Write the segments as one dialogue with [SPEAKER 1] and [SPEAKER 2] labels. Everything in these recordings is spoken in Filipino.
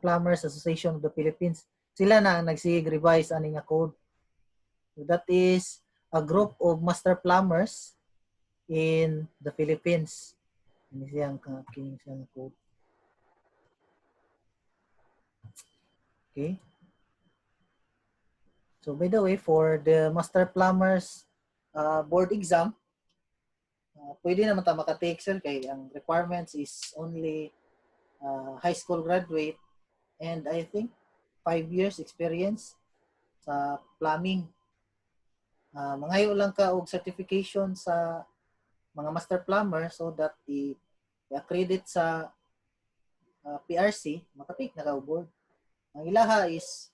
[SPEAKER 1] Plumbers Association of the Philippines. Sila na ang nagsig-revise ani nga code. So that is a group of master plumbers in the Philippines. Ini siyang code. Okay. So by the way, for the master plumbers board exam, pwede naman ta maka-take sir kay ang requirements is only high school graduate and I think 5 years experience sa plumbing. Mangayo lang ka og certification sa mga master plumber so that i-accredit sa PRC, makapik na ka board. Ang ilaha is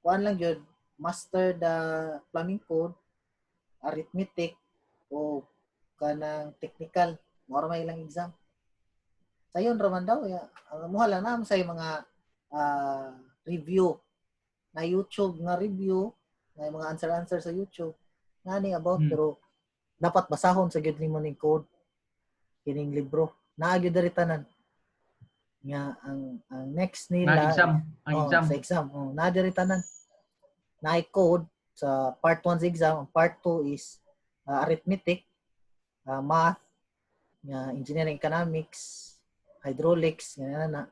[SPEAKER 1] kuan lang jud master the plumbing code, arithmetic o kanang technical, mao may ilang exam. Sayon raman daw ya. Muha lang na sa mga review na YouTube nga review, na mga answer sa YouTube. Nani about pero dapat basahon sa gyud nimo ning code kining libro. Naa gyud diri tanan. Nga ang next nila
[SPEAKER 2] exam.
[SPEAKER 1] Sa exam. Naa diri tanan. Na code sa part 1 sa exam, part 2 is arithmetic, math, engineering economics, hydraulics, nga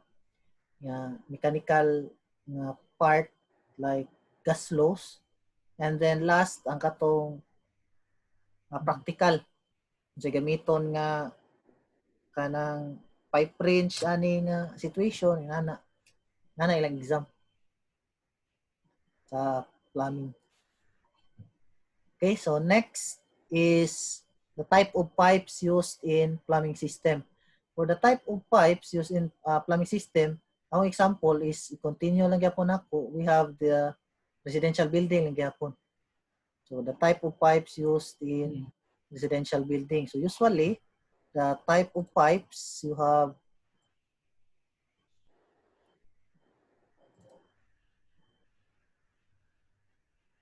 [SPEAKER 1] mechanical nga part like gas laws, and then last ang katong practical sa gamiton nga kanang pipe wrench ani nga situation nana ilang exam sa plumbing. Okay, so next is the type of pipes used in plumbing system. For the type of pipes used in plumbing system, ang example is continue lang gyapon ako. We have the residential building lang gyapon. So the type of pipes used in residential building. So usually the type of pipes you have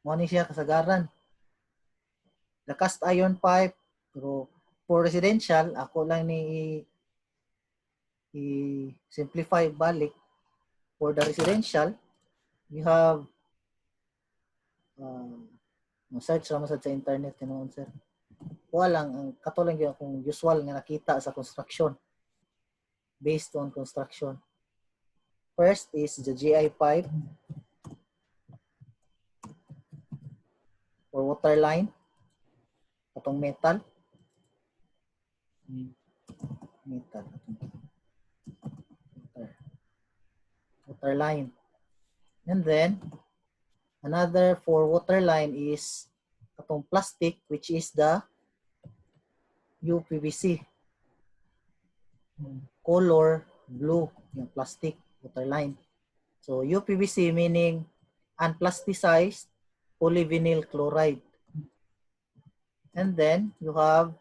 [SPEAKER 1] mo ni siya kasagaran. The cast iron pipe, pero for residential ako lang ni i-simplify balik. For the residential, you have search naman sa internet noon sir. Kuha lang ang katulang yung kung usual nga nakita sa construction based on construction. First is the GI pipe for water line, katong metal, water line, and then another for water line is katong plastic, which is the UPVC. Color blue, yung plastic water line. So UPVC meaning unplasticized polyvinyl chloride. And then you have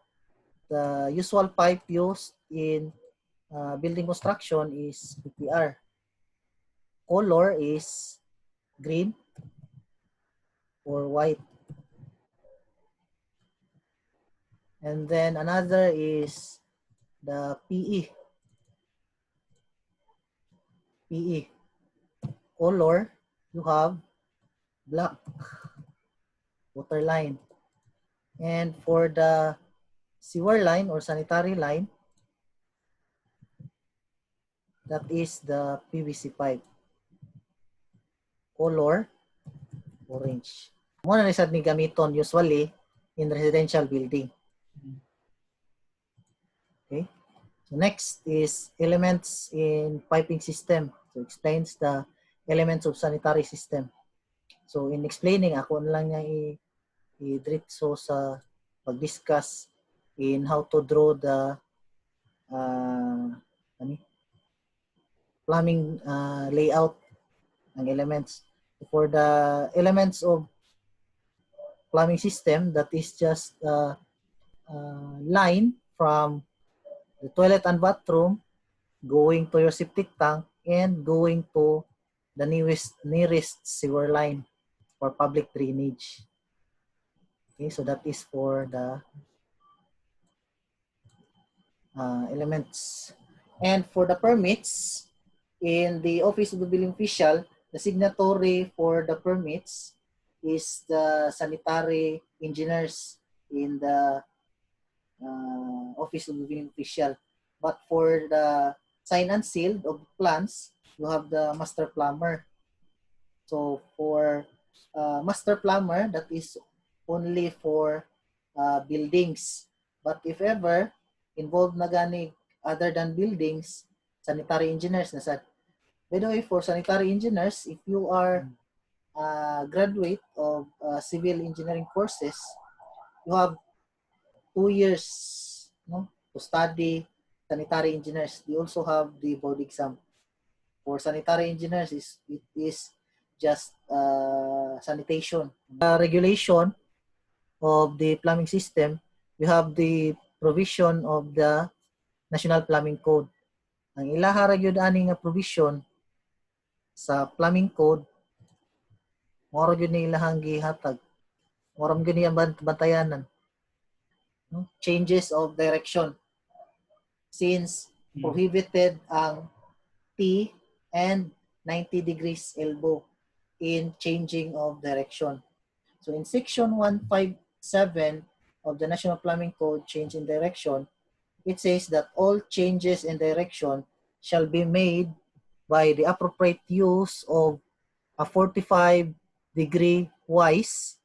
[SPEAKER 1] the usual pipe used in building construction is PPR. Color is green or white. And then another is the PE. PE. Color, you have black water line. And for the sewer line or sanitary line, that is the PVC pipe. Color, orange. Muna na sad ni gamiton usually in residential building. Okay. So next is elements in piping system. So explains the elements of sanitary system. So in explaining, ako na lang niya i-diretso sa pag-discuss in how to draw the plumbing layout ng elements. For the elements of plumbing system, that is just line from the toilet and bathroom going to your septic tank and going to the nearest sewer line for public drainage. Okay, so that is for the elements. And for the permits, In the Office of the Building Official, the signatory for the permits is the sanitary engineers in the Office of the Building Official. But for the sign and sealed of plans, you have the master plumber. So for master plumber, that is only for buildings. But if ever involved na gani other than buildings, sanitary engineers na sa. By the way, for sanitary engineers, if you are a graduate of civil engineering courses, you have 2 years, no, to study sanitary engineers. They also have the board exam. For sanitary engineers, it is just sanitation. Regulation of the plumbing system, we have the provision of the National Plumbing Code. Ang ilaha ra gyud ani nga provision sa plumbing code, moro gyud ni ilahang gihatag. Moro gyud ni bantayanan. No? Changes of direction. Since prohibited ang T and 90 degrees elbow in changing of direction. So in section 157 of the National Plumbing Code, change in direction, it says that all changes in direction shall be made by the appropriate use of a 45-degree wise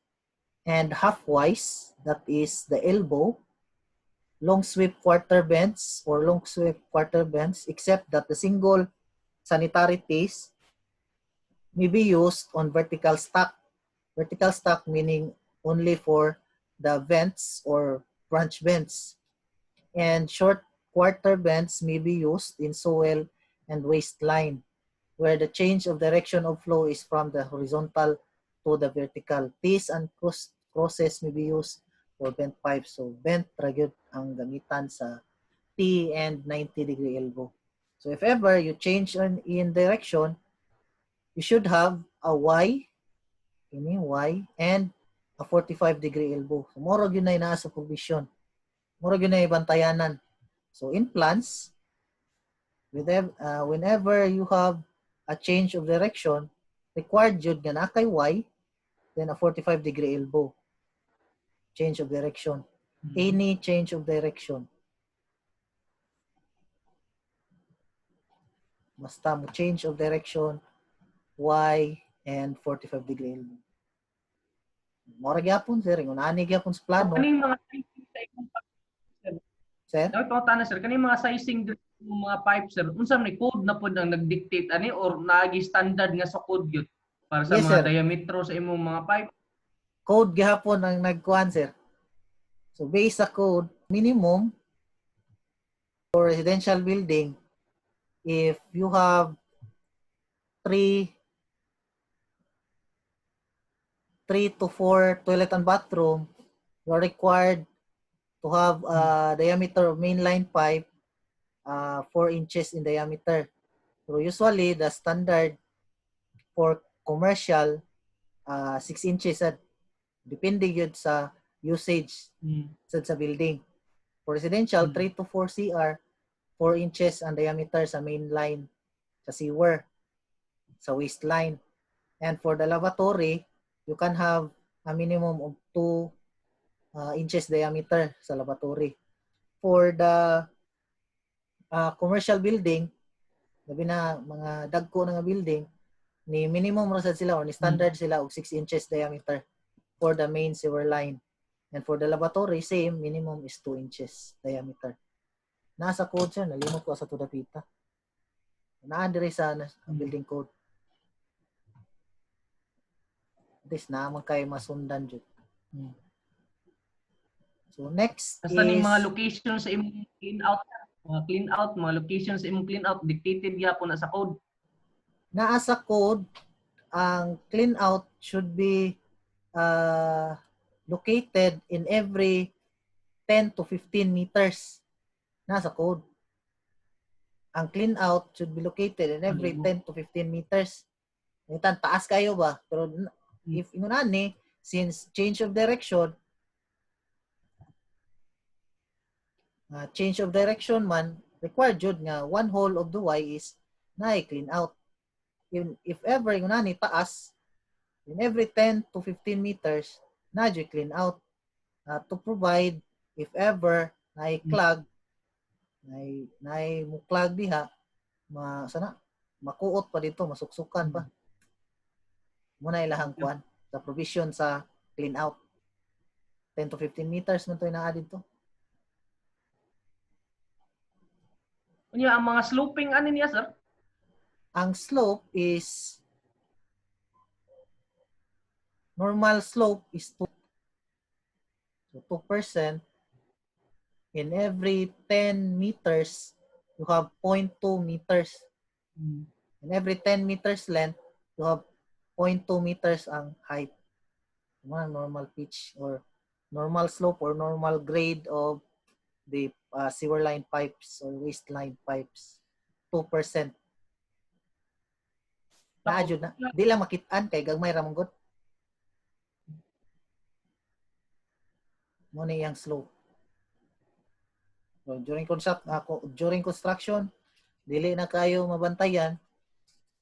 [SPEAKER 1] and half-wise, that is the elbow, long sweep quarter bends or long sweep quarter bends, except that the single sanitary piece may be used on vertical stack. Vertical stack meaning only for the vents or branch vents. And short quarter bends may be used in soil and waste line, where the change of direction of flow is from the horizontal to the vertical. T's and crosses may be used for bent pipes. So bent ragyod ang gamitan sa T and 90-degree elbow. So if ever you change in direction, you should have a Y, and a 45-degree elbow. So moro yun na inaasa provision. Moro yun na ibantayanan. So in plans, whenever you have a change of direction, required yun nga na kay Y, then a 45-degree elbow. Change of direction. Any change of direction. Basta mo change of direction, Y, and 45-degree elbow. Mora gyapon sir, ngunani gyapon sa plano.
[SPEAKER 2] So, kaning mga sizing sa imong
[SPEAKER 1] sir?
[SPEAKER 2] Dapat pangutana sir, kaning mga sizing ng mga pipe sir, unsa may code na pod ang nagdictate ani or naagi standard nga sa code gyud para sa
[SPEAKER 1] Yes,
[SPEAKER 2] mga
[SPEAKER 1] sir.
[SPEAKER 2] diametro sa imong mga pipe?
[SPEAKER 1] Code gihapon ang nagkuan sir. So based sa code, minimum for residential building, if you have 3 to 4 toilet and bathroom, you are required to have a diameter of mainline pipe 4 inches in diameter. So usually the standard for commercial 6 inches at depende yun sa usage sa building. For residential 3 to 4 CR, 4 inches ang diameter sa main line sa sewer, sa waste line. And for the lavatory, you can have a minimum of 2 inches diameter sa lavatory. For the commercial building, labi na mga dagko na nga building, ni minimum ra sad sila or ni standard sila og 6 inches diameter for the main sewer line. And for the lavatory, same, minimum is 2 inches diameter. Nasa code sir, nalimot ko sa tudapita. Naandire sa building code. This naman kay masundan jud. So next
[SPEAKER 2] Basta
[SPEAKER 1] is
[SPEAKER 2] ning mga location sa imong clean out, mga location sa imong clean out dictated gyapon na sa code.
[SPEAKER 1] Naa sa code, ang clean out should be located in every 10 to 15 meters. Nasa code. Ang clean out should be located in every 10 to 15 meters. Nitan taas kayo ba? Pero if inunani, since change of direction man, required jud nga one hole of the Y is na clean out. If ever yung nani taas, in every 10 to 15 meters, na clean out to provide if ever na clog, na muklag diha, sana makuot pa dito, masuksukan pa. Muna ilahang kuan sa provision sa clean out. 10 to 15 meters man to naa dito.
[SPEAKER 2] Unya ang mga sloping ano niya, sir?
[SPEAKER 1] Ang slope is normal slope is 2. So 2%. In every 10 meters, you have 0.2 meters. In every 10 meters length, you have 0.2 meters ang height. Normal pitch or normal slope or normal grade of the sewer line pipes or waste line pipes. 2%. Naadjud na. Di lang makit-an kay gagmay ra mong. Mo ni yang slope. So, during construction, dili na kayo mabantayan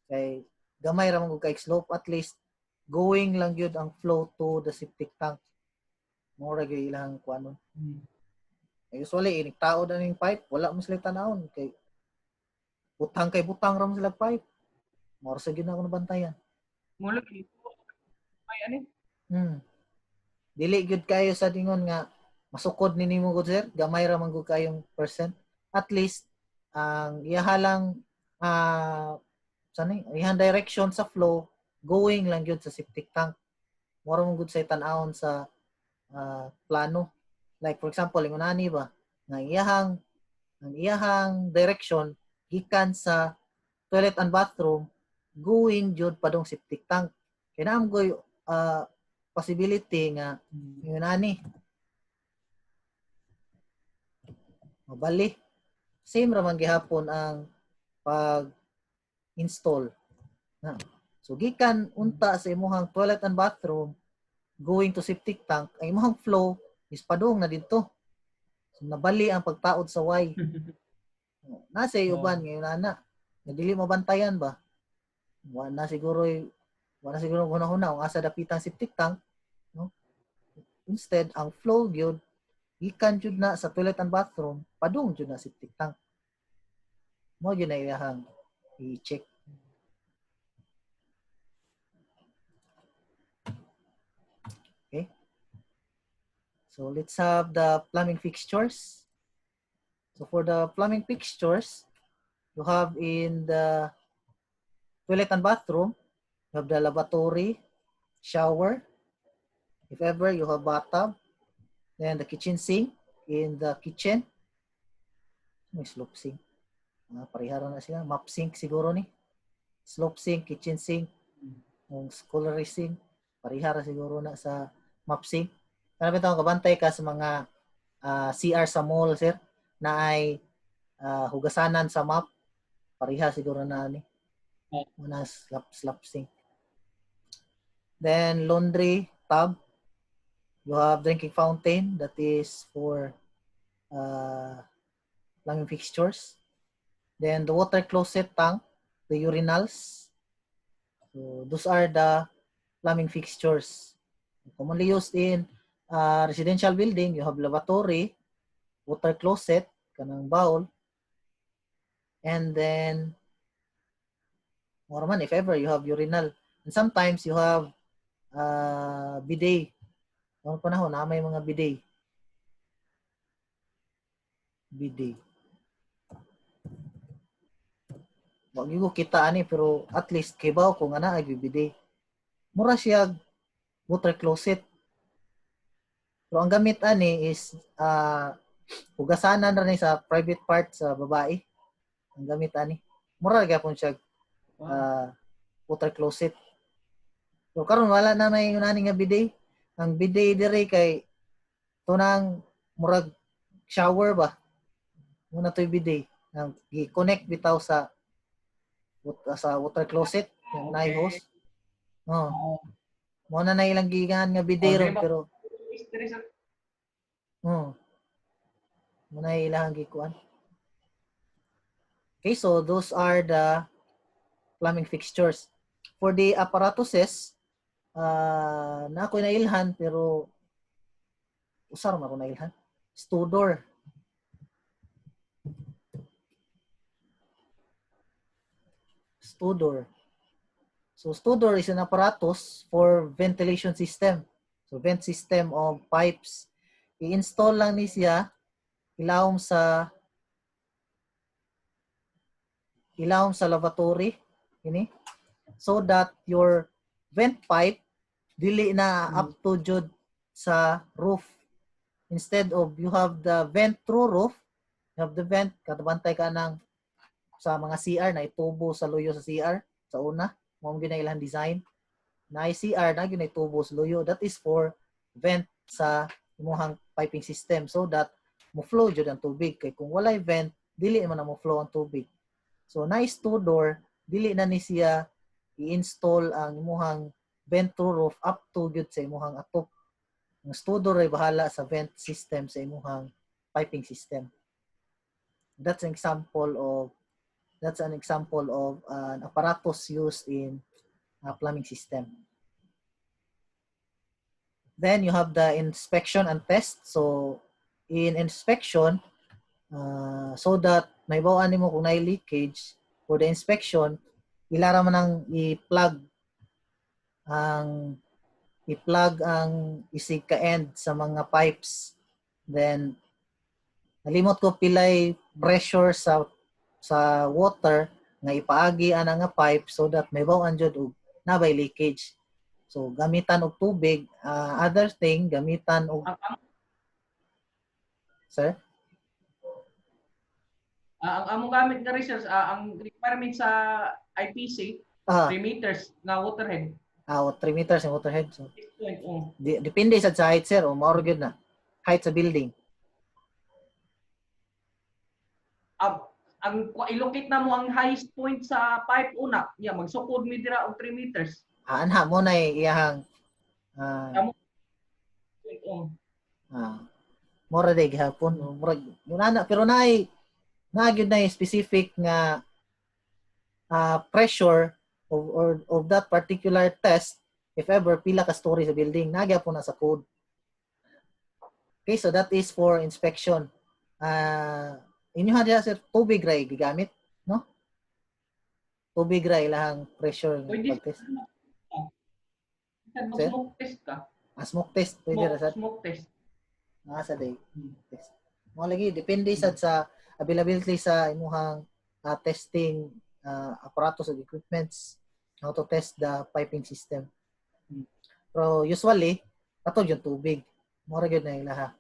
[SPEAKER 1] kay gamay ra mong kay slope, at least going lang gyud ang flow to the septic tank. Mo ra gyud ilang kuanon. Usually inig tao na ning pipe, wala mo sila tanawon kay butang ra mo sila pipe. Mo sa gyud na ako nabantayan.
[SPEAKER 2] Mula dito. Ay ani?
[SPEAKER 1] Dili gyud kayo sa dingon nga masukod ni nimo gud sir, gamay ra man gud kayong percent. At least ang iyahalang iyang direction sa flow going lang gyud sa septic tank. Mora man gud sa tan-awon sa plano. Like for example, ingon ani ba nga ang iyahang direction gikan sa toilet and bathroom going jud padung septic tank. Kaya naam goy possibility nga ingon ani mabali. Same ra man gihapon ang pag-install. So gikan unta sa imong toilet and bathroom going to septic tank, ang imong flow is padung na dito. So nabali ang pagtaod sa Y. Nasa uban ngayon ana. Dili mabantayan ba? Wala siguro hunahuna kung asa dapitang septic tank, no? Instead ang flow gyud gikan jud na sa toilet and bathroom padung jud na septic tank. Mo gyud na iyahang i-check. Okay? So let's have the plumbing fixtures. So for the plumbing fixtures, you have in the toilet and bathroom, you have the lavatory, shower. If ever you have bathtub, then the kitchen sink in the kitchen. May slope sink. Parihara na sila. Mop sink siguro ni. Slope sink, kitchen sink, yung scullery sink. Parihara siguro na sa mop sink. Kaya bitang kabantay ka sa mga CR sa mall, sir, na ay hugasanan sa mop. Pariha siguro na ni. Muna slap sink. Then laundry tub. You have drinking fountain that is for plumbing fixtures. Then the water closet tank, the urinals. So those are the plumbing fixtures. Commonly used in residential building, you have lavatory, water closet, kanang bowl, and then more man if ever you have urinal. And sometimes you have bidet. Noong panahon na may mga bidet. Wag ko kita ani pero at least kibaw kung ana ay bidet. Mura siya water closet. Pero ang gamit ani is hugasanan ra ni sa private part sa babae. Ang gamit ani. Mura gyapon siya water closet. So karon wala na may unani nga bidet. Ang bidet dire kay tunang murag shower ba. Muna to'y bidet nang gi-connect bitaw sa water closet yung nai hose. Mo na ilang gigan nga bidet ron pero mo na ilang gikuan. Okay, so those are the plumbing fixtures. For the apparatuses, na ako nailhan pero usar man ako nailhan. Studor. Studor. So Studor is an apparatus for ventilation system. So vent system of pipes. I-install lang ni siya ilawom sa lavatory ini so that your vent pipe dili na up to jud sa roof. Instead of you have the vent through roof, you have the vent katabantay ka ng sa mga CR na itubo sa luyo sa CR sa una mo ginailang design na CR na ginay tubo sa luyo. That is for vent sa imuhang piping system so that mo flow jud ang tubig kay kung walay vent dili man na mo flow ang tubig. So nice Tudor dili na ni siya i-install ang imuhang vent through roof up to gyud sa imuhang atop. Ang Tudor ay bahala sa vent system sa imuhang piping system. That's an example of an apparatus used in a plumbing system. Then you have the inspection and test. So in inspection, so that may bawaan nimo kung may leakage, for the inspection, ilara man ang i-plug ang isig ka end sa mga pipes. Then nalimot ko pilay pressure sa water nga ipaagi ana nga pipe so that may bawaan jud og nabay leakage. So gamitan og tubig, other thing gamitan og Sir?
[SPEAKER 2] Ang among gamit nga research, ang requirement sa IPC 3 meters nga waterhead.
[SPEAKER 1] 3 meters ang waterhead. So
[SPEAKER 2] Oh.
[SPEAKER 1] depende sa height sir o mao gyud na height sa building.
[SPEAKER 2] Ang ilocate na mo ang highest point sa pipe una, magsukod mi dira og 3 meters.
[SPEAKER 1] Anha mo na iyahang mura day gihapon murag yun pero naay gyud na specific nga pressure of that particular test if ever pila ka story sa building nagyapon na sa code. Okay, so that is for inspection. Inyo hadya sir tubig ray gigamit, no? Tubig ray lang pressure ng pag-test.
[SPEAKER 2] Smoke test ka.
[SPEAKER 1] Smoke test pwede ra sa
[SPEAKER 2] smoke test.
[SPEAKER 1] Sa day test. Mo lagi depende sa availability sa imuhang testing apparatus of equipments how to test the piping system. Pero usually ato yung tubig. Mo ra gyud na ilaha.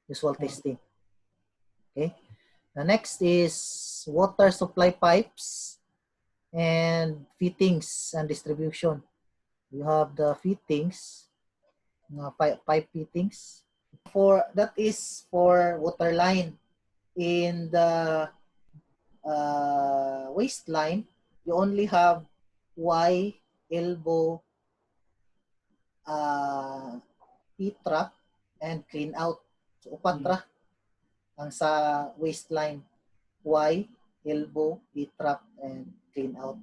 [SPEAKER 1] Usual testing. Okay? The next is water supply pipes and fittings and distribution. You have the fittings, pipe fittings. That is for water line. In the waistline, you only have Y, elbow, P-trap, and clean out. So, upat ra ang sa waistline. Y, elbow, P-trap, and clean out.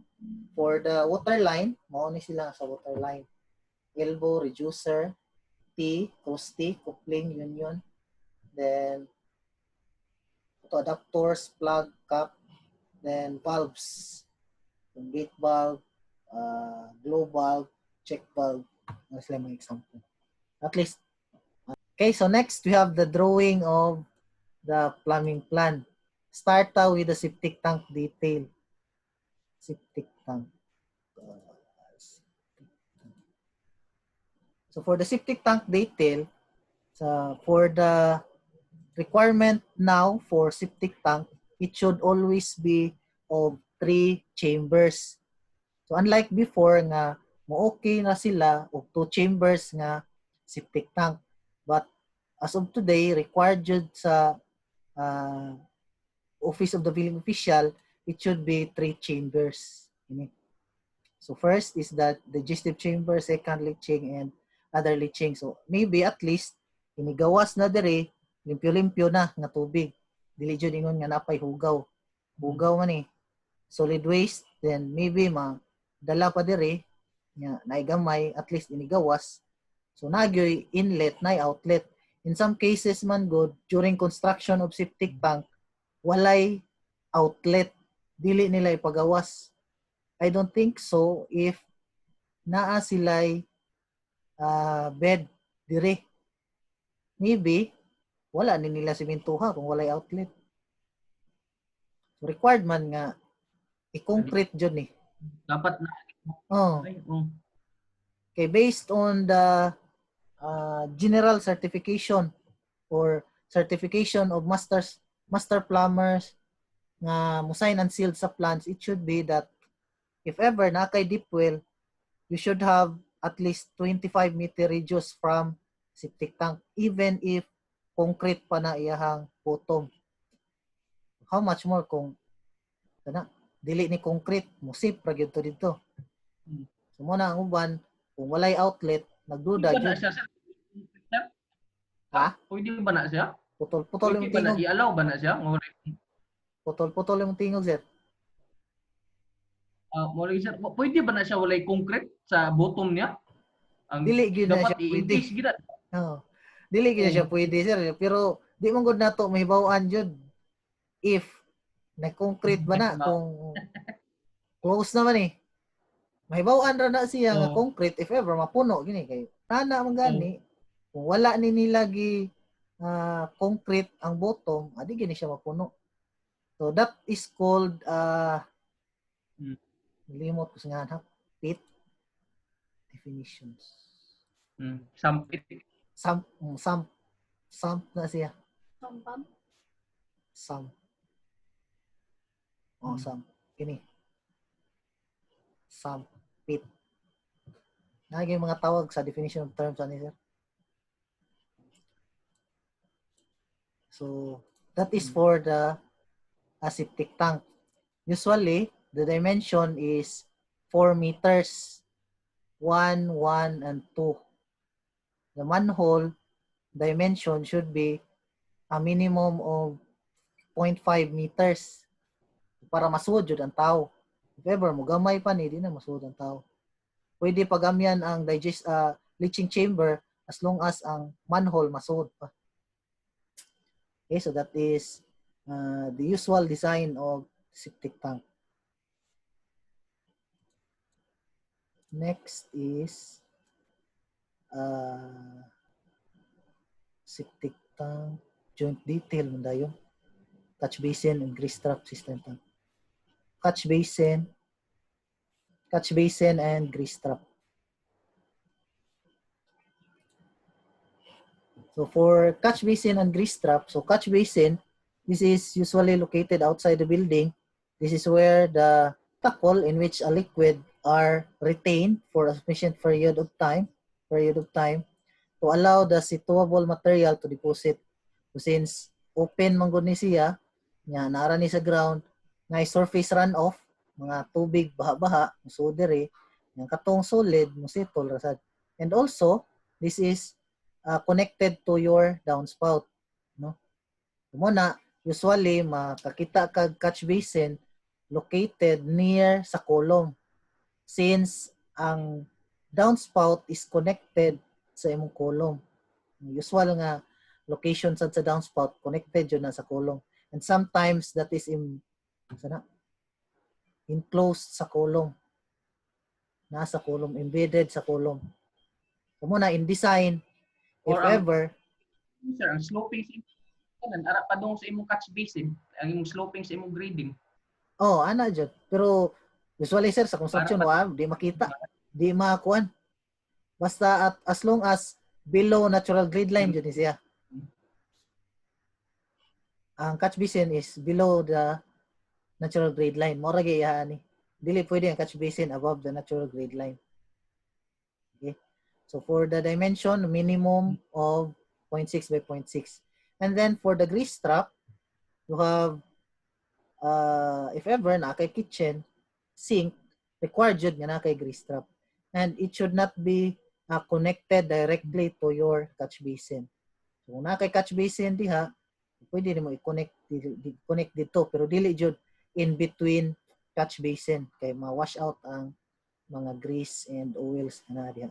[SPEAKER 1] For the water line, mauni sila sa water line. Elbow, reducer, T, cross T, coupling, union. Then, adapters, plug, cap, then valves. Yung gate valve, glow valve, check valve. That's like my example. At least. Okay, so next we have the drawing of the plumbing plan. Start with the septic tank detail. Septic tank. So for the septic tank detail, for the requirement now for septic tank, it should always be of 3 chambers. So unlike before nga mo okay na sila og 2 chambers nga septic tank. But as of today, required jud sa Office of the Building Official, it should be 3 chambers. So first is that digestive chamber, second leaching, and other leaching. So maybe at least inigawas na dire, limpyo-limpyo na nga tubig. Dili jud ingon nga napay hugaw. Hugaw man eh. solid waste, then maybe dala pa dire nya naigamay at least inigawas. So nagyoy inlet na outlet. In some cases man good during construction of septic tank walay outlet, dili nila ipagawas. I don't think so if naa sila'y bed dire. Maybe wala ni nila simentuha kung walay outlet. So required man nga i-concrete jud ni.
[SPEAKER 2] Dapat na.
[SPEAKER 1] Oh.
[SPEAKER 2] Ay,
[SPEAKER 1] Okay, based on the general certification or certification of master plumbers nga musign and sealed sa plans, it should be that if ever na kay deep well, you should have at least 25 meter radius from septic tank, even if concrete pa na iyahang bottom. How much more kung dili ni concrete, musip ra gyud to dito. So mo na ang uban, kung walay outlet, nagduda
[SPEAKER 2] jud.
[SPEAKER 1] Ha?
[SPEAKER 2] Pwede ba na siya?
[SPEAKER 1] Putol-putol yung tingog.
[SPEAKER 2] I-allow ba na siya?
[SPEAKER 1] Putol-putol yung tingog, sir.
[SPEAKER 2] Sir, pwede ba na siya walay concrete sa bottom niya?
[SPEAKER 1] Dili gyud na siya pwede. Oo. Dili gyud na siya pwede, sir. Pero di man gud nato mahibaw-an jud if na-concrete ba na kung close naman eh. Mahibaw-an ra na siya nga concrete if ever mapuno gini kay tana man gani. Kung wala ni nila gi concrete ang bottom, adi gini siya mapuno. So that is called limot ko nga pit definitions.
[SPEAKER 2] Some
[SPEAKER 1] na siya. Some. Oh, some. Kini. Some pit. Naging mga tawag sa definition of terms ani sir. So that is for the septic tank. Usually, the dimension is 4 meters, 1, 1, and 2. The manhole dimension should be a minimum of 0.5 meters para masuod yun ang tao. If ever, mugamay pa ni, di na masuod ang tao. Pwede pagamyan ang leaching chamber as long as ang manhole masuod pa. Okay, so that is the usual design of septic tank. Next is septic tank joint detail dayon. Catch basin and grease trap system tank. Catch basin and grease trap. So for catch basin and grease trap, so catch basin, this is usually located outside the building. This is where the tackle in which a liquid are retained for a sufficient period of time to allow the situable material to deposit. So since open man gud ni siya, nya naara ni sa ground, na surface runoff, mga tubig baha-baha, so dire, yang katong solid musitol rasad. And also, this is connected to your downspout, no? Muna, usually makakita kag catch basin located near sa column since ang downspout is connected sa imong column. Usual nga location sa downspout connected yun na sa column. And sometimes that is enclosed sa column. Nasa column, embedded sa column. So muna, in design, if ever,
[SPEAKER 2] sir, ang sloping ara pa dong sa imong catch basin, ang imong sloping sa imong grading.
[SPEAKER 1] Oh, ana jud. Pero usually sir sa construction di makita, di makuan. Basta as long as below natural grade line jud siya. Ang catch basin is below the natural grade line. Mora gyud ni. Dili pwede ang catch basin above the natural grade line. Okay? So for the dimension, minimum of 0.6 by 0.6. And then for the grease trap, you have, if ever, na kay kitchen, sink, required yun nga na kay grease trap. And it should not be connected directly to your catch basin. So kung na kay catch basin diha, pwede mo i-connect dito, pero dili jud in between catch basin kay ma-wash out ang mga grease and oils na diha.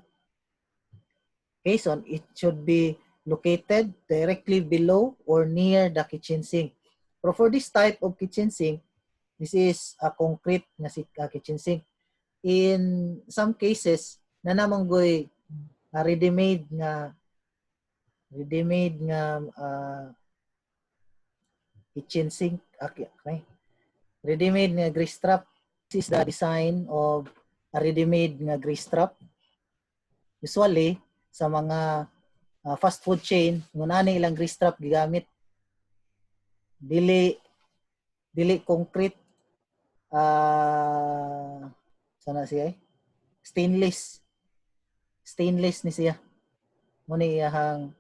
[SPEAKER 1] Okay, so it should be located directly below or near the kitchen sink. Pero for this type of kitchen sink, this is a concrete na kitchen sink. In some cases, na namanggoy ready-made nga kitchen sink. Okay. Ready-made nga grease trap. This is the design of a ready-made nga grease trap. Usually, sa mga fast food chain, ngunaan ilang grease trap gigamit. Dili concrete, sana siya stainless ni siya. Muna iyahang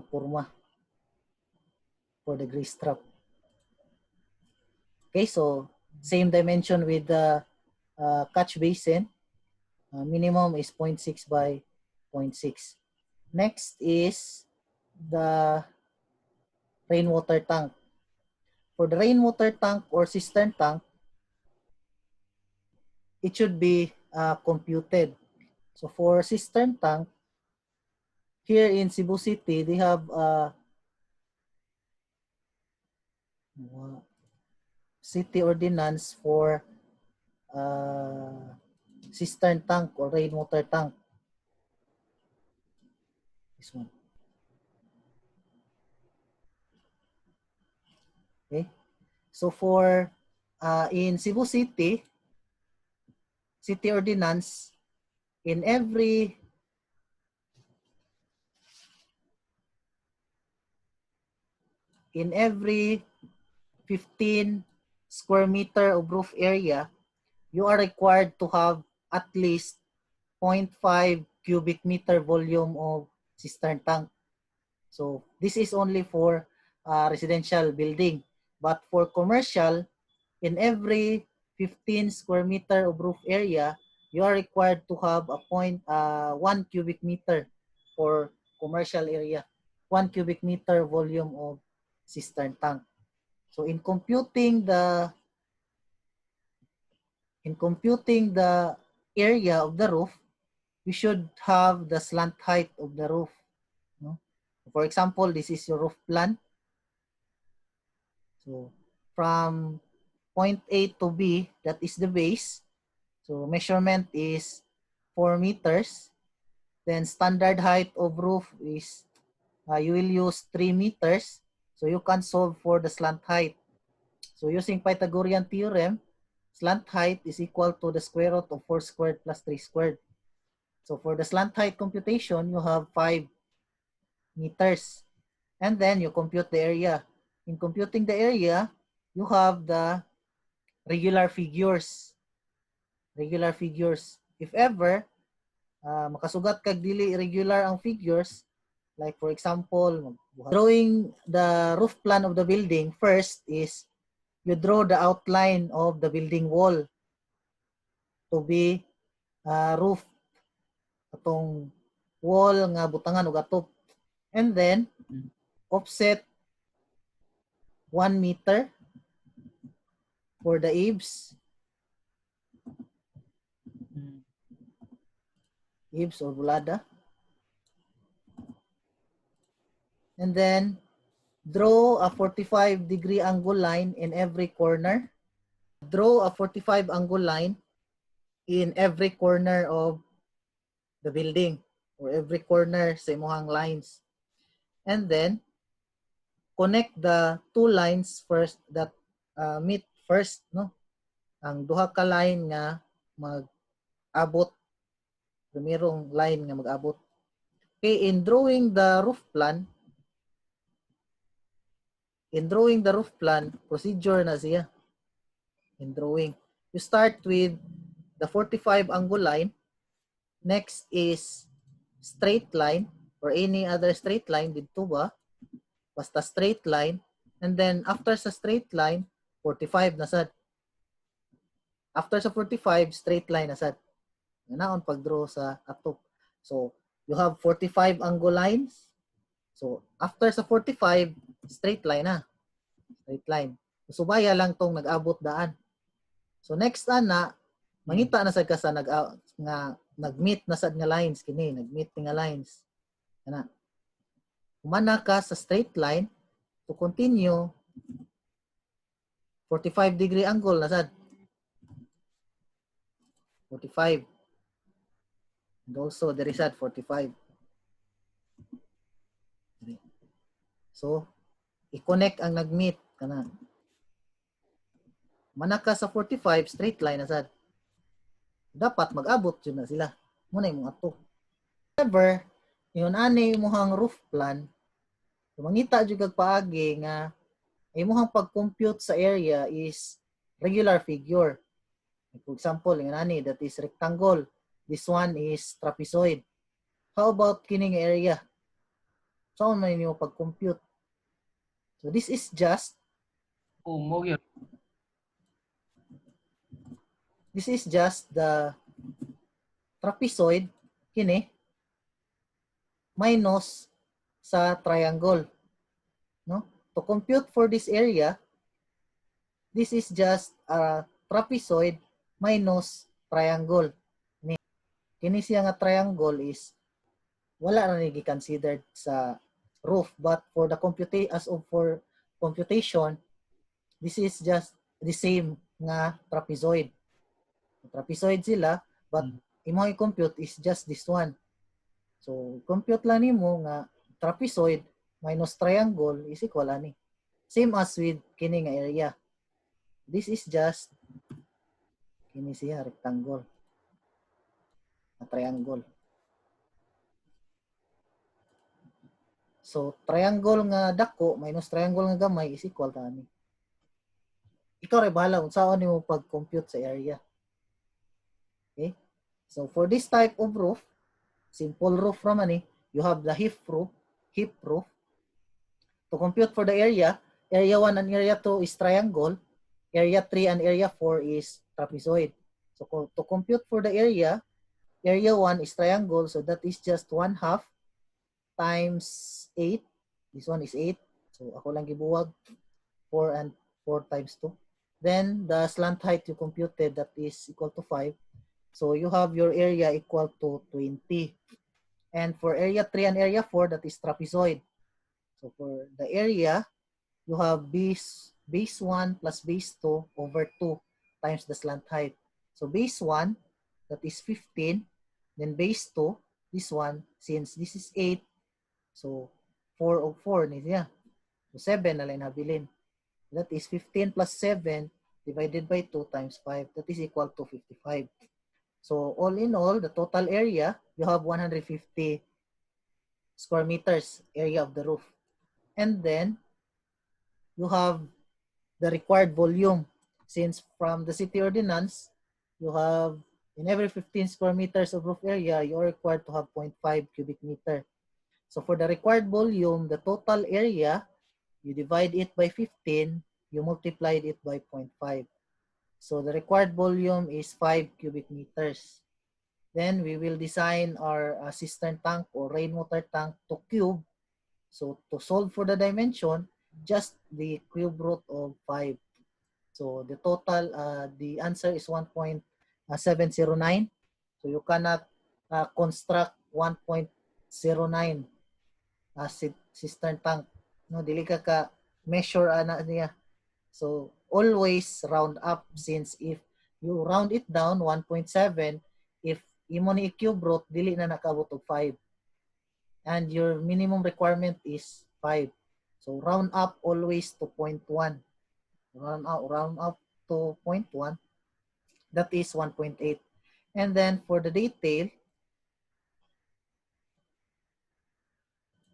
[SPEAKER 1] purma for the grease trap. Okay, so same dimension with the catch basin. Minimum is 0.6 by 0.6. Next is the rainwater tank. For the rainwater tank or cistern tank, it should be computed. So for cistern tank, here in Cebu City, they have city ordinance for cistern tank or rainwater tank. This one. Okay. So for in Cebu City, city ordinance, in every in every 15 square meter of roof area, you are required to have at least 0.5 cubic meter volume of cistern tank. So this is only for residential building. But for commercial, in every 15 square meter of roof area, you are required to have a 1 cubic meter for commercial area. 1 cubic meter volume of cistern tank. So in computing the area of the roof, we should have the slant height of the roof. No? For example, this is your roof plan. So from point A to B, that is the base. So measurement is 4 meters. Then standard height of roof is, you will use 3 meters. So you can solve for the slant height. So using Pythagorean theorem, slant height is equal to the square root of 4 squared plus 3 squared. So for the slant height computation, you have 5 meters. And then you compute the area. In computing the area, you have the regular figures. Regular figures. If ever, makasugat kag dili irregular ang figures, like for example, drawing the roof plan of the building, first is you draw the outline of the building wall to be roof. Atong wall nga butangan og atop. And then, offset 1 meter for the eaves. Eaves or bulada. And then, draw a 45-degree angle line in every corner. Draw a 45 angle line in every corner of the building or every corner sa imuhang lines. And then, connect the two lines first that meet first, no? Ang duha ka line nga mag-abot, primerong line nga mag-abot. Okay, in drawing the roof plan, procedure na siya. In drawing, you start with the 45 angle line. Next is straight line or any other straight line dito ba? Basta straight line. And then after sa straight line, 45 na sad. After sa 45, straight line na sad. Ganaon pag-draw sa atop. So, you have 45 angle lines. So, after sa 45, straight line na. Straight line. So, baya lang tong nag-abot daan. So next ana, mangita na sad ka sa nga nag-meet na sad nga lines kini, nag-meet nga lines. Ana. Humana ka sa straight line to continue 45-degree angle na sad. 45. And also there is at 45. So, i-connect ang nag-meet kana. Manaka sa 45 straight line na sad. Dapat mag-abot yun na sila. Muna yung mga to. However, yun ani imong roof plan, mangita jud kag paagi nga imong pag-compute sa area is regular figure. For example, yung ani that is rectangle. This one is trapezoid. How about kining area? Saan man niyo pag-compute? So this is just
[SPEAKER 2] mo yun.
[SPEAKER 1] This is just the trapezoid kini minus sa triangle. No? To compute for this area, this is just a trapezoid minus triangle. Kini siya nga triangle is wala na ni considered sa roof, but for the computation, this is just the same nga trapezoid. Trapezoid sila, but imong i-compute is just this one. So, compute lang nimo nga trapezoid minus triangle is equal ani. Same as with kini nga area. This is just kini siya rectangle. A triangle. So, triangle nga dako minus triangle nga gamay is equal ta ani. Ikaw ray bahala kung saan nimo pag-compute sa area. Okay? So, for this type of roof, simple roof naman you have the hip roof. To compute for the area 1 and area 2 is triangle, area 3 and area 4 is trapezoid. So, to compute for the area 1 is triangle, so that is just 1/2 times 8. This one is 8. So, ako lang gibuwag 4 and 4 times 2. Then, the slant height you computed, that is equal to 5. So, you have your area equal to 20. And for area 3 and area 4, that is trapezoid. So, for the area, you have base 1 plus base 2 over 2 times the slant height. So, base 1, that is 15. Then, base 2, this one, since this is 8, so 4 of 4 niya. So, 7 na lang nabilin. That is 15 plus 7 divided by 2 times 5. That is equal to 55. So, all in all, the total area, you have 150 square meters area of the roof. And then, you have the required volume. Since from the city ordinance, you have, in every 15 square meters of roof area, you are required to have 0.5 cubic meter. So, for the required volume, the total area, you divide it by 15, you multiplied it by 0.5. So, the required volume is 5 cubic meters. Then, we will design our cistern tank or rainwater tank to cube. So, to solve for the dimension, just the cube root of 5. So, the total, the answer is 1.709. So, you cannot construct 1.09 cistern tank. No, dili ka measure ana niya. So, always round up, since if you round it down 1.7, if imo ni cube root dili na nakaabot og 5. And your minimum requirement is 5. So, round up always to 0.1. Round up to 0.1. That is 1.8. And then for the detail,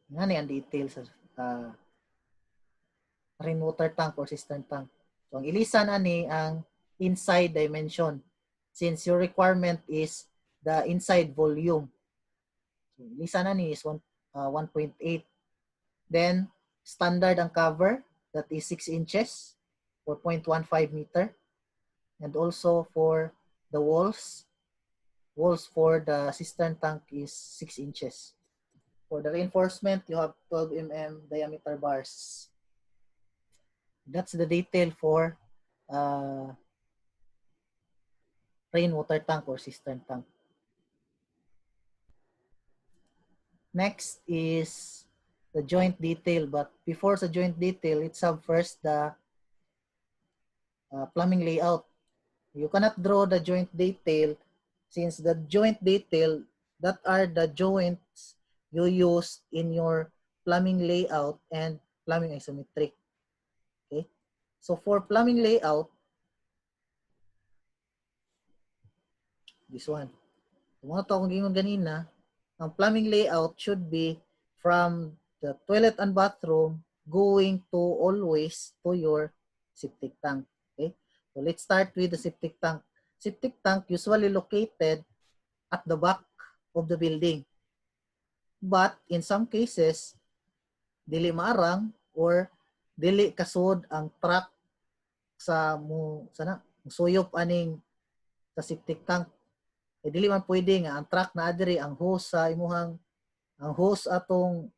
[SPEAKER 1] nga ang details sa rainwater tank or cistern tank. So, ang ilisan ani ang inside dimension, since your requirement is the inside volume. So, ilisan ani is 1.8. Then, standard ang cover, that is 6 inches, 4.15 meter. And also for the walls for the cistern tank is 6 inches. For the reinforcement, you have 12 mm diameter bars. That's the detail for rainwater tank or cistern tank. Next is the joint detail, but before the joint detail, let's have first the plumbing layout. You cannot draw the joint detail since the joint detail, that are the joints you use in your plumbing layout and plumbing isometric. Okay? So for plumbing layout, this one. Yung mga akong gingon ganina, ang plumbing layout should be from the toilet and bathroom going to always to your septic tank. Okay? So let's start with the septic tank. Septic tank usually located at the back of the building. But in some cases, dili maarang or dili kasod ang truck sa mo sana suyop aning sa septic tank. Dili man pwede nga ang truck na adiri ang hose sa imuhang ang hose atong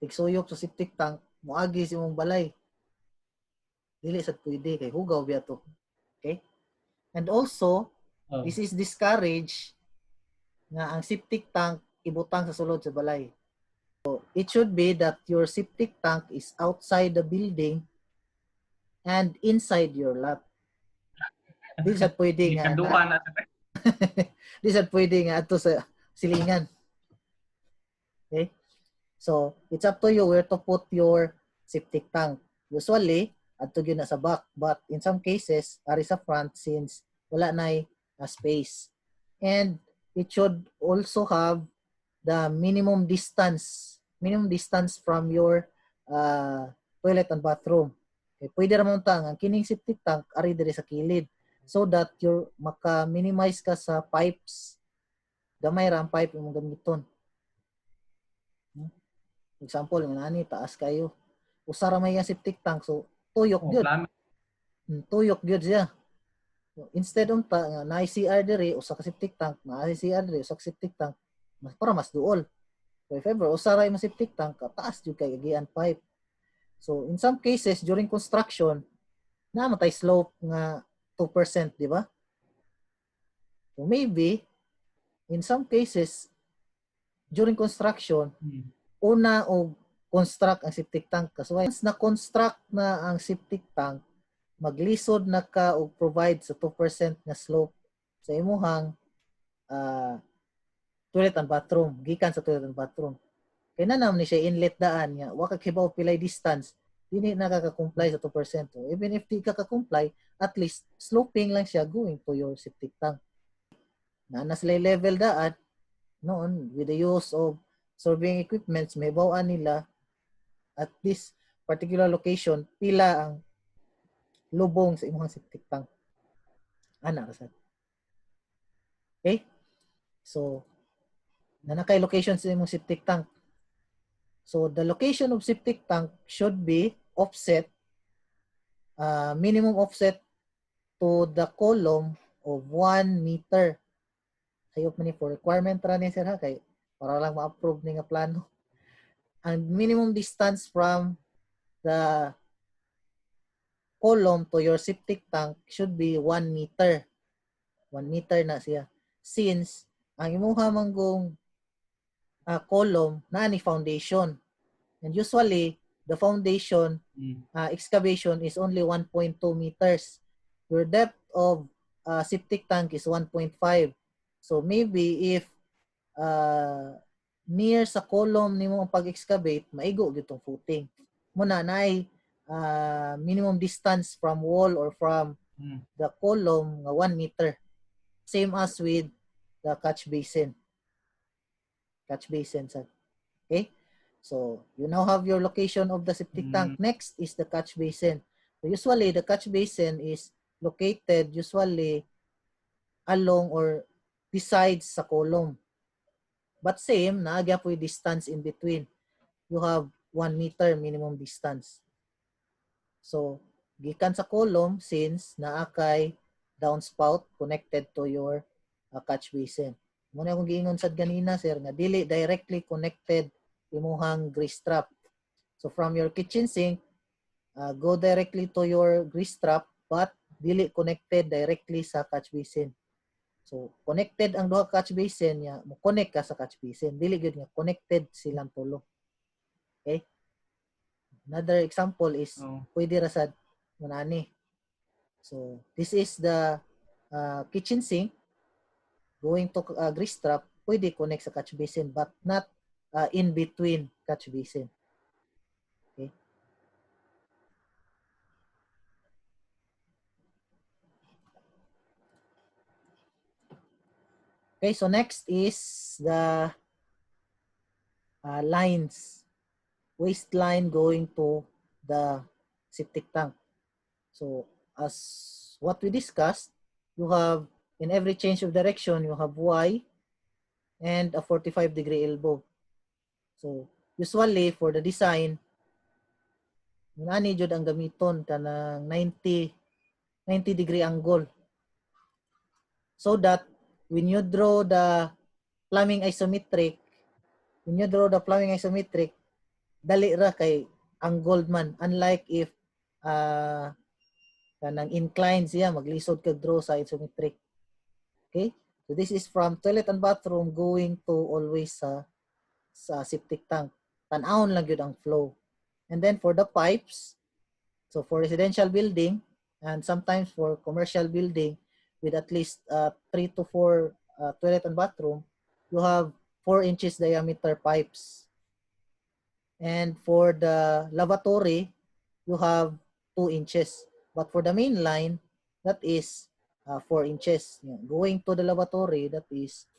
[SPEAKER 1] tigsuyop sa septic tank moagi sa imong balay. Dili sad pwede kay hugaw biya to. Okay? And also, this is discouraged nga ang septic tank ibutang sa sulod sa balay. So, it should be that your septic tank is outside the building and inside your lot. Di sad pwede nga
[SPEAKER 2] na.
[SPEAKER 1] di sad pwede nga ato sa silingan. Okay? So, it's up to you where to put your septic tank. Usually, adto gyud na sa back, but in some cases, ari sa front since wala na space. And it should also have the minimum distance from your toilet and bathroom. Okay, pwede ra man ang kining septic tank ari diri sa kilid so that your maka-minimize ka sa pipes. Gamay ra ang pipe imong gamiton. Example, nga nani taas kayo. Usa ra may septic tank so tuyok gyud. Tuyok gyud siya. So, instead unta na CR diri usa ka septic tank, na CR diri usa ka septic tank, mas para mas duol. So if ever usa ra imong septic tank, taas jud kay agian pipe. So in some cases during construction, namatay slope nga 2%, di ba? So maybe in some cases during construction, una og construct ang septic tank. So once na-construct na ang septic tank, maglisod na ka og provide sa 2% na slope sa imuhang toilet and bathroom, gikan sa toilet and bathroom. Kaya na naman ni siya inlet daan nga, waka kibaw pilay distance, dili nakaka-comply sa 2%. So even if di ka ka-comply, at least sloping lang siya going to your septic tank. Na sila level daan, noon, with the use of surveying equipments, may bawaan nila at this particular location, pila ang lubong sa imong septic tank. Ana rasad. Okay? So, nanakay location sa imong septic tank. So, the location of septic tank should be offset, minimum offset to the column of 1 meter. Hayop man ni for requirement ra ni sir ha kay para lang ma-approve ni nga plano. Ang minimum distance from the column to your septic tank should be 1 meter. 1 meter na siya. Since ang imuha manggong column na ni foundation. And usually, the foundation excavation is only 1.2 meters. Your depth of septic tank is 1.5. So maybe if near sa column nimo ang pag-excavate, maigo gitong footing. Muna naay minimum distance from wall or from the column nga 1 meter. Same as with the catch basin. Catch basin, sir. Okay? So, you now have your location of the septic tank. Next is the catch basin. So, usually, the catch basin is located usually along or besides sa column. But same, naagya po yung distance in between. You have 1 meter minimum distance. So, gikan sa column since naakay downspout connected to your catch basin. Muna akong giingon sad ganina, sir, nga dili directly connected imuhang grease trap. So from your kitchen sink, go directly to your grease trap but dili connected directly sa catch basin. So connected ang duha ka catch basin nya mo connect ka sa catch basin. Dili gyud nga connected silang tulo. Okay? Another example is
[SPEAKER 2] Oh.
[SPEAKER 1] pwede ra sad munani. So this is the kitchen sink going to grease trap, pwede connect sa catch basin but not in between catch basin. Okay? Okay, so next is the lines. Waste line going to the septic tank. So as what we discussed, you have in every change of direction, you have Y and a 45-degree elbow. So usually for the design, nani jud ang gamiton kanang 90-degree angle. So that when you draw the plumbing isometric, dali ra kay angled man. Unlike if kanang inclined siya, maglisod kag draw sa isometric. Okay? So this is from toilet and bathroom going to always sa septic tank. Tan-awon lang yun ang flow. And then for the pipes, so for residential building and sometimes for commercial building with at least 3 to 4 toilet and bathroom, you have 4 inches diameter pipes. And for the lavatory, you have 2 inches. But for the main line, that is 4 inches. Going to the lavatory, that is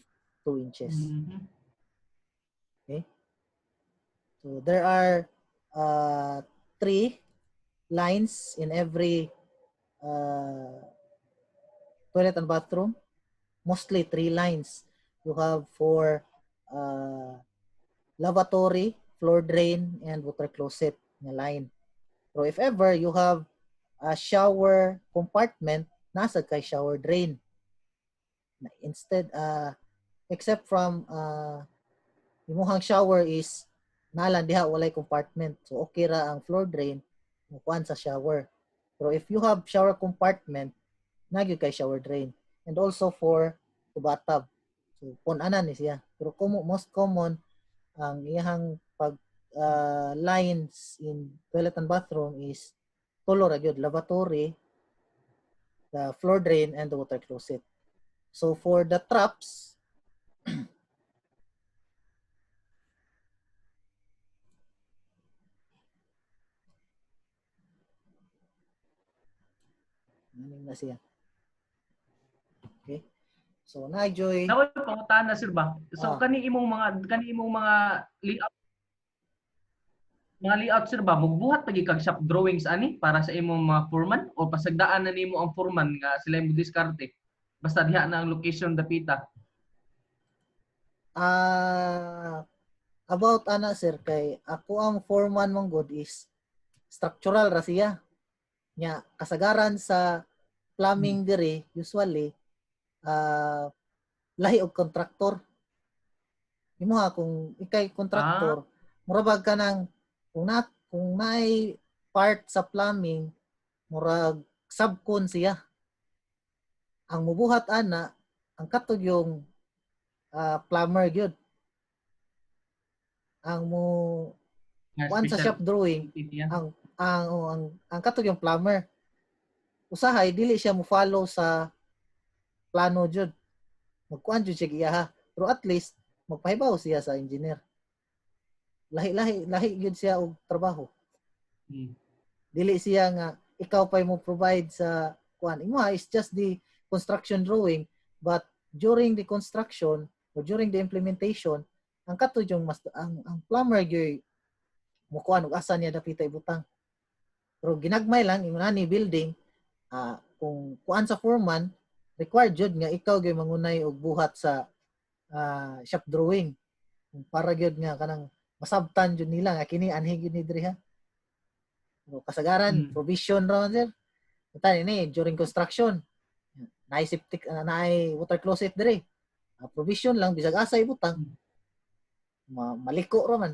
[SPEAKER 1] 2 inches.
[SPEAKER 2] Mm-hmm.
[SPEAKER 1] Okay. So there are 3 lines in every toilet and bathroom. Mostly 3 lines. You have for lavatory, floor drain, and water closet na line. So if ever you have a shower compartment, nasa kay shower drain. Instead, except from imuhang shower is nalan diha walay compartment. So okay ra ang floor drain mukuan sa shower. Pero if you have shower compartment, nagyud kay shower drain. And also for the bathtub. So punanan ni siya. Pero most common ang iyang pag lines in toilet and bathroom is tulo ra gyud, lavatory, the floor drain, and the water closet. So for the traps, ano na siya? Okay. So na-joy.
[SPEAKER 2] Naway pangutana sir ba? So kani imong mga layout sir ba magbuhat pagi kag shop drawings ani para sa imong mga foreman o pasagdaan na nimo ang foreman nga sila imong diskarte basta diha na ang location dapita.
[SPEAKER 1] About ana sir kay ako ang foreman mong good is structural ra siya. Nya kasagaran sa plumbing dire usually lahi og contractor. Imo ha kung ikay contractor, murabag ka nang kung naay part sa plumbing, murag subcon siya. Ang mubuhat ana, ang katog yung plumber gyud. Ang mo one sa shop drawing, ang katog yung plumber. Usahay dili siya mo follow sa plano jud. Magkuan jud siya giyaha. Pero at least magpahibaw siya sa engineer. Lahi gyud siya og trabaho. Dili siya nga ikaw pay mo provide sa kuan. Imo is just the construction drawing, but during the construction or during the implementation, ang katod yung ang plumber gyud mo kuan og asa niya dapita ibutang. Pero ginagmay lang imo ni building kung kuan sa foreman required jud nga ikaw gyud mangunay og buhat sa shop drawing para gyud nga kanang masabtan jud nila nga kini anhi gyud ni diri ha. Kasagaran provision ra man sir. Tani ni during construction naay septic naay water closet diri. Provision lang bisag asa ibutang. Maliko ra man.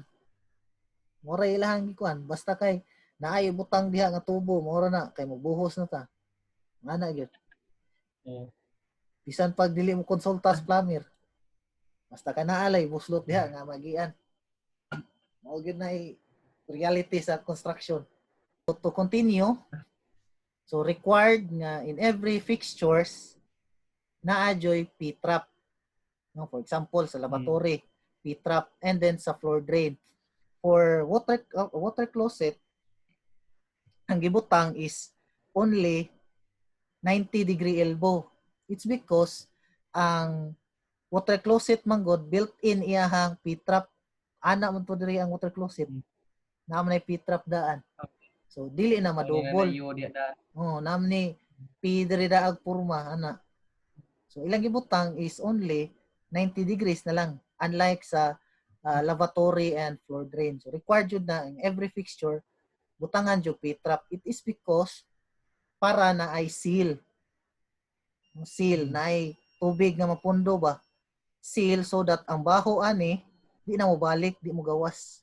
[SPEAKER 1] Mora ilahang gikuan basta kay naay butang diha nga tubo mora na kay mobuhos na ta. Ana gyud. Bisan pag dili mo konsulta sa plumber. Basta ka naalay buslot diha nga magian. Mao gyud na reality sa construction. So, to continue, so required nga in every fixtures na adyoy P-trap. No, for example sa lavatory, P-trap, and then sa floor drain. For water closet, ang gibutang is only 90-degree elbow. It's because ang water closet manggod built-in iyahang P-trap. Ana man to diri ang water closet. Naman ay P-trap daan. So dili na madouble. Oh, naman ni P diri daag purma ana. So ilang gibutang is only 90 degrees na lang, unlike sa lavatory and floor drain. So required jud na in every fixture butangan jud P-trap. It is because para na ay seal. Seal na ay tubig nga mapundo ba? Seal so that ang baho ani di na mo balik, di mo gawas.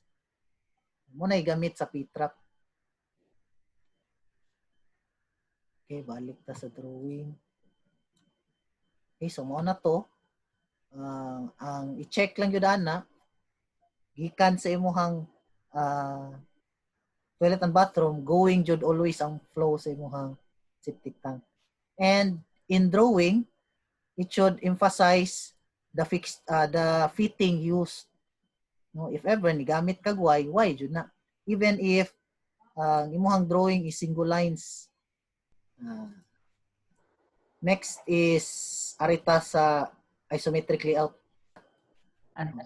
[SPEAKER 1] Mo na gamit sa P-trap. Okay, balik ta sa drawing. Okay, so mo na to. Ang i-check lang yun na gikan sa imuhang toilet and bathroom, going jud always ang flow sa imuhang septic tank. And in drawing, it should emphasize the fitting used. No, if ever ni gamit kag Y jud na. Even if imuhang drawing is single lines. Next is arita sa isometric layout.
[SPEAKER 2] Ano?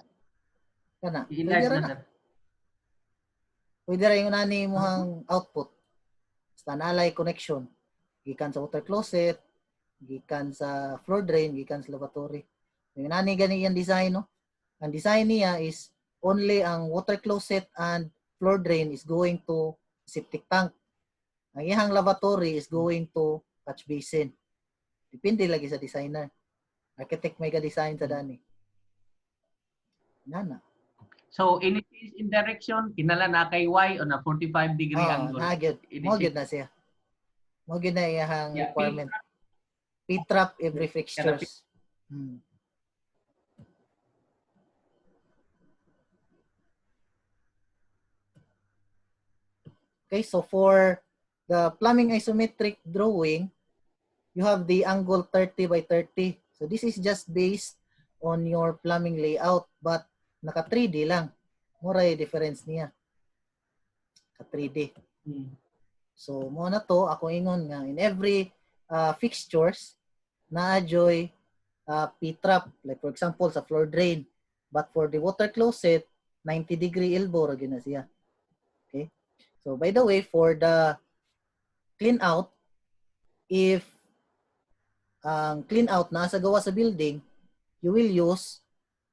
[SPEAKER 1] Kana.
[SPEAKER 2] I-enlarge na, sir.
[SPEAKER 1] Pwede rin yung nani imuhang output. Basta nalay connection. Gikan sa water closet, gikan sa floor drain, gikan sa lavatory. Yung nani gani yung design, no? Ang design niya is only ang water closet and floor drain is going to septic tank. Ang ihang lavatory is going to catch basin. Depende lagi sa designer. Architect may ka-design sa dani. Nana.
[SPEAKER 2] So, in direction, kinala na kay Y on a 45-degree angle.
[SPEAKER 1] Mo gyud na siya. Mo gyud na iyang requirement. P-trap every fixtures. Okay, so for the plumbing isometric drawing, you have the angle 30 by 30. So this is just based on your plumbing layout, but naka 3D lang. Muray difference niya. Ka 3D. So mo na to ako ingon nga in every fixtures na adyoy P-trap, like for example sa floor drain, but for the water closet 90-degree elbow ra gyud na siya. Okay? So by the way, for the clean out, if clean out na sa gawa sa building, you will use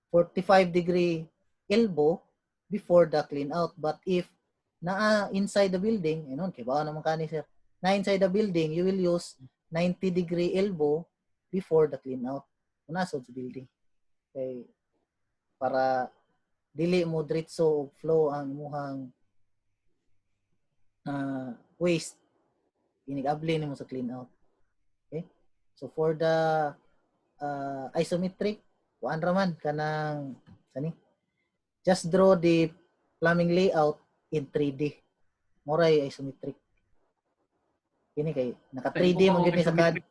[SPEAKER 1] 45-degree elbow before the clean out. But if na inside the building, kay bawa naman kani sir, na inside the building, you will use 90-degree elbow before the clean out. Unasod sa building. Okay, para dili mo diretso og flow ang imuhang waste. Inigabli nimo sa clean out. Okay? So for the isometric, kuan ra man kanang kani. Just draw the plumbing layout in 3D. Moray isometric. Kini kay naka 3D mo gyud ni sa CAD.